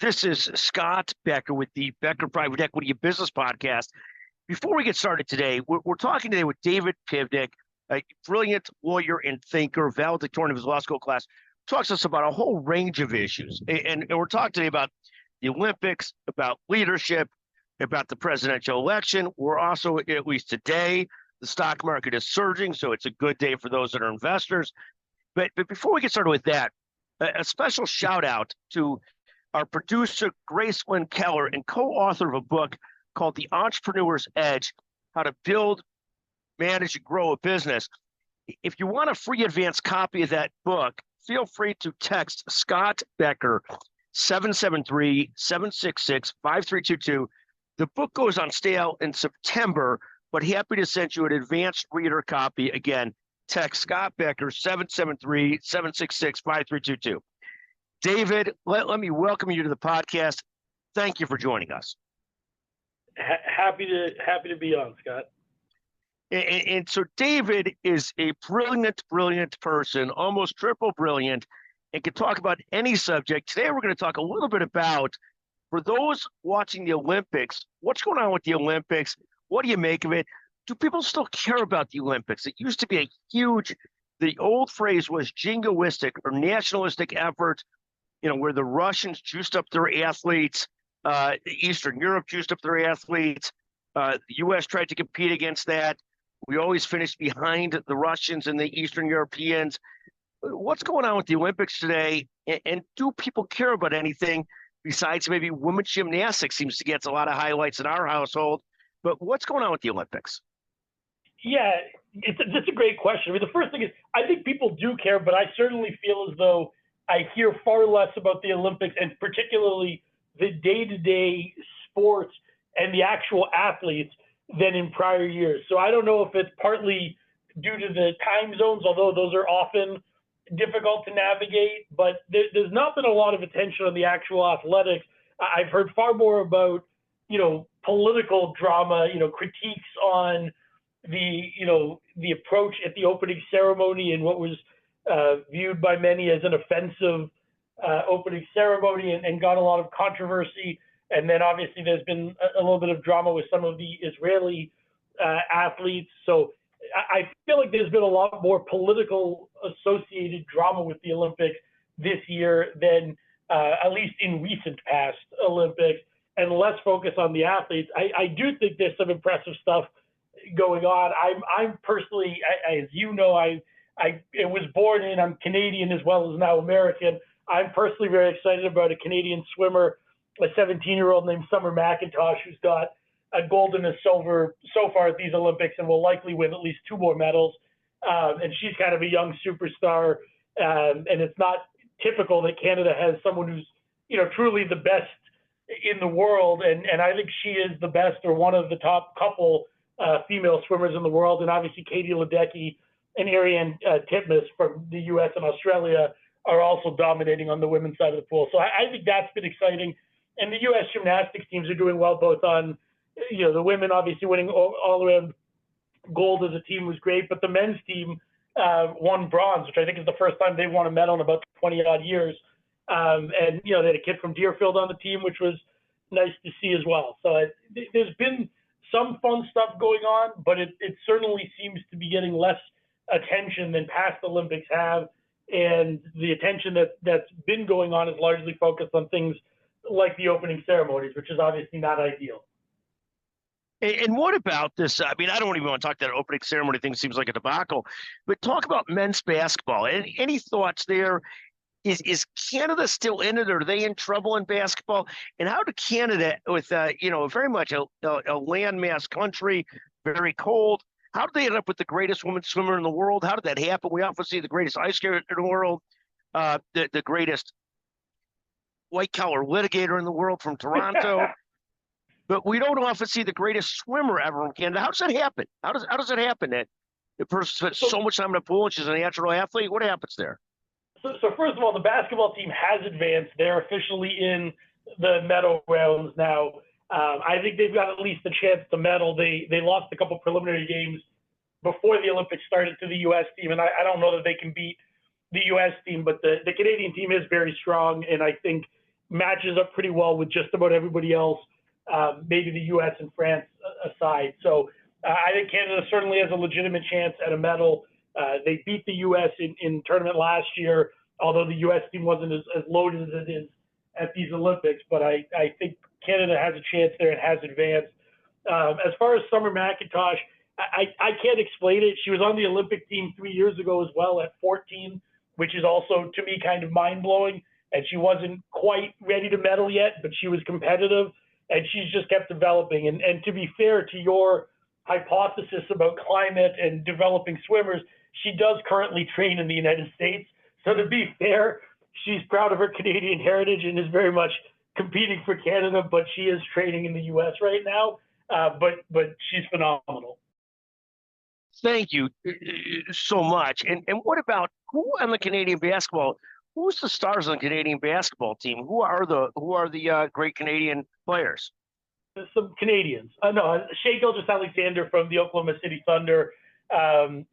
This is Scott Becker with the Becker Private Equity and Business Podcast. Before we get started today, we're talking today with David Pivnick, a brilliant lawyer and thinker, valedictorian of his law school class, talks to us about a whole range of issues. And we're talking today about the Olympics, about leadership, about the presidential election. We're also, at least today, the stock market is surging, so it's a good day for those that are investors. But before we get started with that, a special shout out to our producer, Grace Lynn Keller, and co-author of a book called The Entrepreneur's Edge, How to Build, Manage, and Grow a Business. If you want a free advance copy of that book, feel free to text Scott Becker, 773-766-5322. The book goes on sale in September, but happy to send you an advanced reader copy. Again, text Scott Becker, 773-766-5322. David, let me welcome you to the podcast. Thank you for joining us. Happy to be on, Scott. And so David is a brilliant person, almost triple brilliant, and can talk about any subject. Today, we're going to talk a little bit about, for those watching the Olympics, what's going on with the Olympics? What do you make of it? Do people still care about the Olympics? It used to be a huge, the old phrase was jingoistic or nationalistic effort, where the Russians juiced up their athletes, Eastern Europe juiced up their athletes, the U.S. tried to compete against that. We always finished behind the Russians and the Eastern Europeans. What's going on with the Olympics today? And do people care about anything besides maybe women's gymnastics seems to get a lot of highlights in our household? But what's going on with the Olympics? Yeah, that's a great question. I mean, the first thing is I think people do care, but I certainly feel as though I hear far less about the Olympics and particularly the day-to-day sports and the actual athletes than in prior years. So I don't know if it's partly due to the time zones, although those are often difficult to navigate, but there's not been a lot of attention on the actual athletics. I've heard far more about, political drama, critiques on the approach at the opening ceremony and what was viewed by many as an offensive opening ceremony and got a lot of controversy. And then obviously there's been a little bit of drama with some of the Israeli athletes. So I feel like there's been a lot more political associated drama with the Olympics this year than at least in recent past Olympics, and less focus on the athletes. I do think there's some impressive stuff going on. I'm personally, as you know, I was born in, I'm Canadian as well as now American. I'm personally very excited about a Canadian swimmer, a 17-year-old named Summer McIntosh, who's got a gold and a silver so far at these Olympics and will likely win at least 2 more medals. And she's kind of a young superstar. And it's not typical that Canada has someone who's, truly the best in the world. And I think she is the best or one of the top couple female swimmers in the world. And obviously Katie Ledecky and Ariane Titmus from the U.S. and Australia are also dominating on the women's side of the pool. So I think that's been exciting. And the U.S. gymnastics teams are doing well, both on, the women obviously winning all around gold as a team was great, but the men's team won bronze, which I think is the first time they've won a medal in about 20 odd years. And, they had a kid from Deerfield on the team, which was nice to see as well. So there's been some fun stuff going on, but it certainly seems to be getting less attention than past Olympics have. And the attention that's been going on is largely focused on things like the opening ceremonies, which is obviously not ideal. And what about this? I mean, I don't even want to talk that opening ceremony thing. Seems like a debacle. But talk about men's basketball. Any thoughts there? Is Canada still in it? Or are they in trouble in basketball? And how did Canada, with very much a landmass country, very cold, how did they end up with the greatest woman swimmer in the world? How did that happen? We often see the greatest ice skater in the world, the greatest white-collar litigator in the world from Toronto. But we don't often see the greatest swimmer ever in Canada. How does that happen? How does it happen that the person spends so much time in the pool and she's a natural athlete? What happens there? So first of all, the basketball team has advanced. They're officially in the medal rounds now. I think they've got at least a chance to medal. They lost a couple preliminary games before the Olympics started to the U.S. team, and I don't know that they can beat the U.S. team, but the Canadian team is very strong, and I think matches up pretty well with just about everybody else, maybe the U.S. and France aside. So I think Canada certainly has a legitimate chance at a medal. They beat the U.S. in tournament last year, although the U.S. team wasn't as loaded as it is at these Olympics. But I think Canada has a chance there and has advanced. As far as Summer McIntosh, I can't explain it. She was on the Olympic team 3 years ago as well at 14, which is also, to me, kind of mind-blowing. And she wasn't quite ready to medal yet, but she was competitive, and she's just kept developing. And to be fair to your hypothesis about climate and developing swimmers, she does currently train in the United States. So to be fair, she's proud of her Canadian heritage and is very much competing for Canada, but she is training in the U.S. right now. But she's phenomenal. Thank you so much. And what about who on the Canadian basketball? Who's the stars on the Canadian basketball team? Who are the great Canadian players? Some Canadians. No, Shai Gilgeous-Alexander from the Oklahoma City Thunder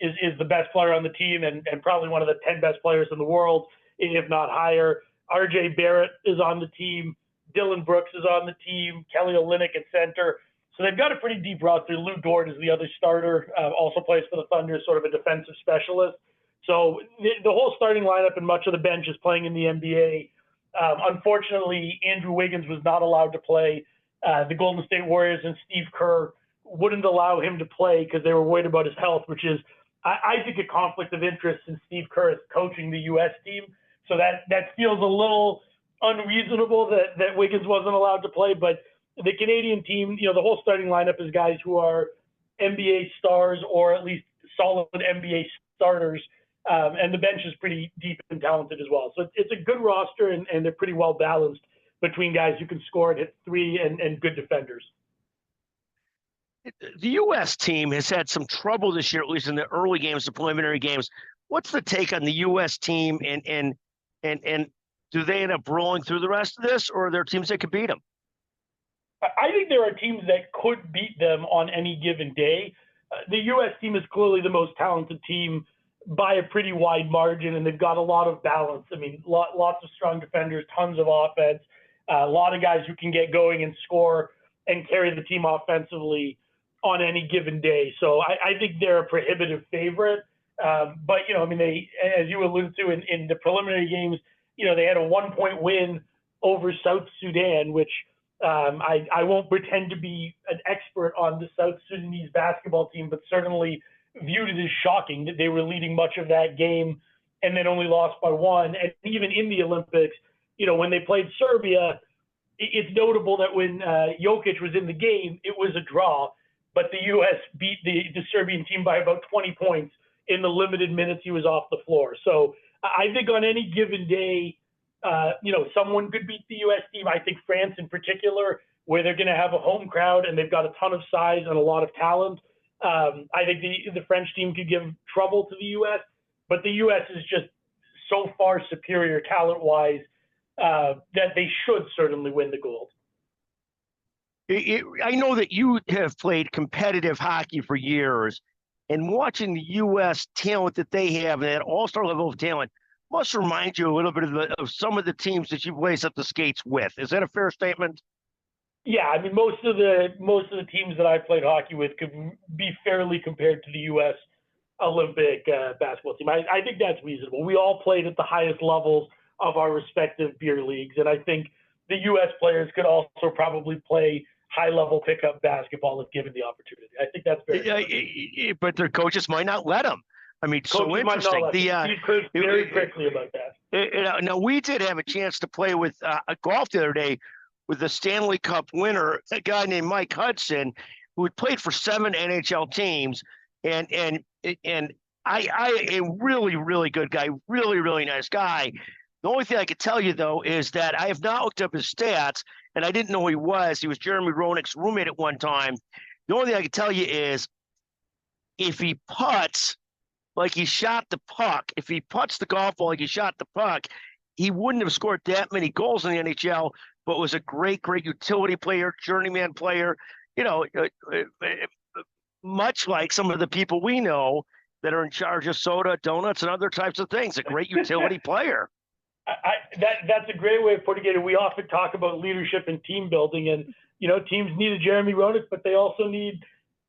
is the best player on the team and probably one of the 10 best players in the world, if not higher. RJ Barrett is on the team. Dylan Brooks is on the team. Kelly Olynyk at center. So they've got a pretty deep roster. Lou Dort is the other starter, also plays for the Thunder, sort of a defensive specialist. So the whole starting lineup and much of the bench is playing in the NBA. Unfortunately, Andrew Wiggins was not allowed to play. The Golden State Warriors and Steve Kerr wouldn't allow him to play because they were worried about his health, which is, I think, a conflict of interest since Steve Kerr is coaching the U.S. team. So that feels a little unreasonable that Wiggins wasn't allowed to play. But the Canadian team, the whole starting lineup is guys who are NBA stars or at least solid NBA starters. And the bench is pretty deep and talented as well. So it's a good roster, and they're pretty well balanced between guys who can score and hit three and good defenders. The U.S. team has had some trouble this year, at least in the early games, the preliminary games. What's the take on the U.S. team, and do they end up rolling through the rest of this, or are there teams that could beat them? I think there are teams that could beat them on any given day. The U.S. team is clearly the most talented team by a pretty wide margin, and they've got a lot of balance. I mean, lots of strong defenders, tons of offense, a lot of guys who can get going and score and carry the team offensively on any given day. So I think they're a prohibitive favorite. But, they, as you alluded to in the preliminary games, they had a 1-point win over South Sudan, which I won't pretend to be an expert on the South Sudanese basketball team, but certainly viewed it as shocking that they were leading much of that game and then only lost by one. And even in the Olympics, when they played Serbia, it's notable that when Jokic was in the game, it was a draw, but the U.S. beat the Serbian team by about 20 points in the limited minutes he was off the floor. So I think on any given day, someone could beat the U.S. team. I think France in particular, where they're going to have a home crowd and they've got a ton of size and a lot of talent. I think the French team could give trouble to the U.S., but the U.S. is just so far superior talent-wise that they should certainly win the gold. I know that you have played competitive hockey for years, and watching the U.S. talent that they have, that all-star level of talent, must remind you a little bit of some of the teams that you've laced up the skates with. Is that a fair statement? Yeah, I mean, most of the teams that I played hockey with could be fairly compared to the U.S. Olympic basketball team. I think that's reasonable. We all played at the highest levels of our respective beer leagues, and I think the U.S. players could also probably play high-level pickup basketball if given the opportunity. I think that's very but their coaches might not let them. I mean, coaches so interesting. He's very quickly about that. Now, we did have a chance to play with golf the other day with the Stanley Cup winner, a guy named Mike Hudson, who had played for 7 NHL teams, and a really, really good guy, really, really nice guy. The only thing I could tell you, though, is that I have not looked up his stats, and I didn't know who he was. He was Jeremy Roenick's roommate at one time. The only thing I can tell you is if he putts like he shot the puck, if he putts the golf ball like he shot the puck, he wouldn't have scored that many goals in the NHL, but was a great, great utility player, journeyman player, much like some of the people we know that are in charge of soda, donuts, and other types of things, a great utility player. That's a great way of putting it. We often talk about leadership and team building, and teams need a Jeremy Roenick, but they also need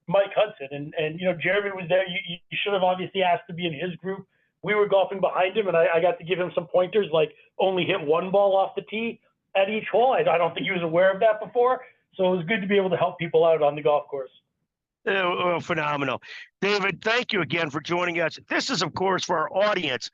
Mike Hudson. And Jeremy was there. You should have obviously asked to be in his group. We were golfing behind him, and I got to give him some pointers, like only hit one ball off the tee at each hole. I don't think he was aware of that before, so it was good to be able to help people out on the golf course. Oh, phenomenal. David, thank you again for joining us. This is, of course, for our audience.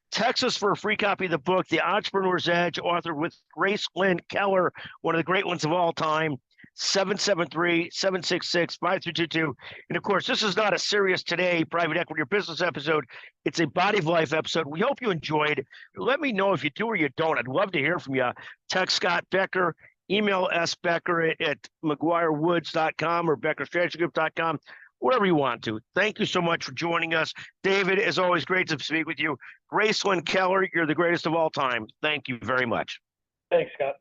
Text us for a free copy of the book, The Entrepreneur's Edge, authored with Grace Lynn Keller, one of the great ones of all time, 773-766-5322. And of course, this is not a Serious Today private equity or business episode. It's a body of life episode. We hope you enjoyed. Let me know if you do or you don't. I'd love to hear from you. Text Scott Becker, email sbecker at McGuireWoods.com or BeckerStrategyGroup.com. Wherever you want to. Thank you so much for joining us. David, as always, great to speak with you. Grace Lynn Keller, you're the greatest of all time. Thank you very much. Thanks, Scott.